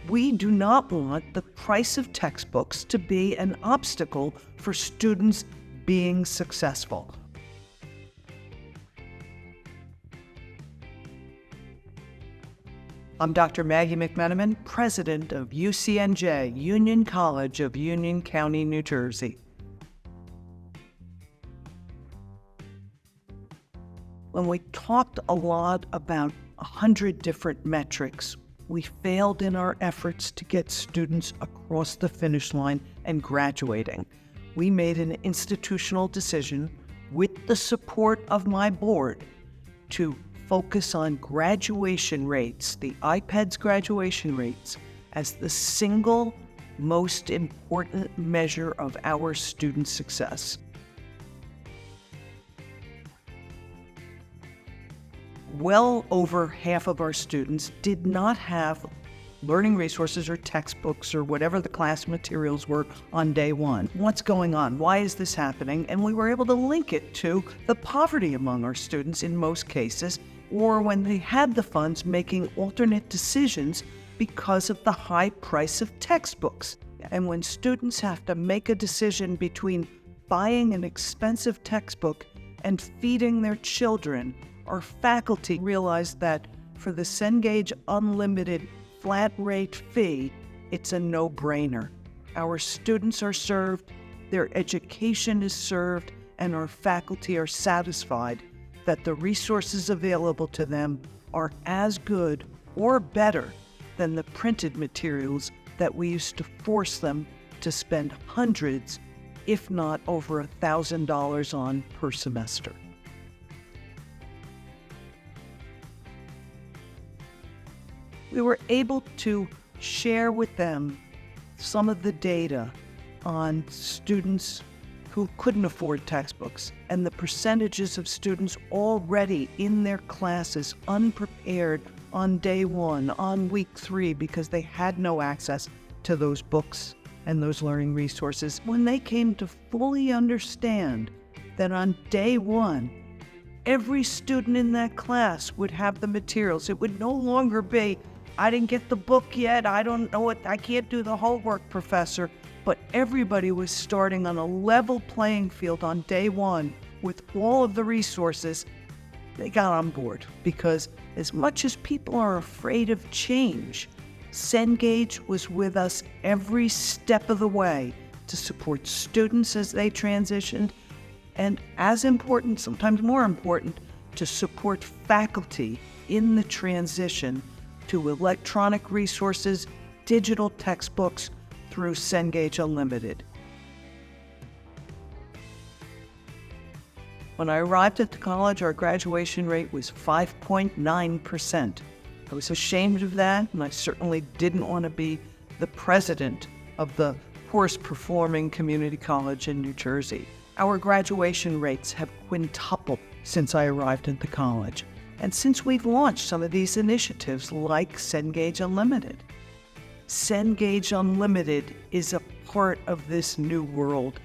We do not want the price of textbooks to be an obstacle for students being successful. I'm Dr. Maggie McMenamin, president of UCNJ, Union College of Union County, New Jersey. When we talked a lot about 100 different metrics, we failed in our efforts to get students across the finish line and graduating. We made an institutional decision with the support of my board to focus on graduation rates, the IPEDS graduation rates, as the single most important measure of our student success. Well over half of our students did not have learning resources or textbooks or whatever the class materials were on day one. What's going on? Why is this happening? And we were able to link it to the poverty among our students in most cases, or when they had the funds, making alternate decisions because of the high price of textbooks. And when students have to make a decision between buying an expensive textbook and feeding their children, our faculty realized that for the Cengage Unlimited flat rate fee, it's a no-brainer. Our students are served, their education is served, and our faculty are satisfied that the resources available to them are as good or better than the printed materials that we used to force them to spend hundreds, if not over $1,000 on per semester. We were able to share with them some of the data on students who couldn't afford textbooks and the percentages of students already in their classes unprepared on day one, on week 3, because they had no access to those books and those learning resources. When they came to fully understand that on day 1, every student in that class would have the materials. It would no longer be, I didn't get the book yet, I don't know it, I can't do the homework, professor. But everybody was starting on a level playing field on day 1 with all of the resources. They got on board because as much as people are afraid of change, Cengage was with us every step of the way to support students as they transitioned, and as important, sometimes more important, to support faculty in the transition to electronic resources, digital textbooks, through Cengage Unlimited. When I arrived at the college, our graduation rate was 5.9%. I was ashamed of that, and I certainly didn't want to be the president of the poorest performing community college in New Jersey. Our graduation rates have quintupled since I arrived at the college, and since we've launched some of these initiatives like Cengage Unlimited. Cengage Unlimited is a part of this new world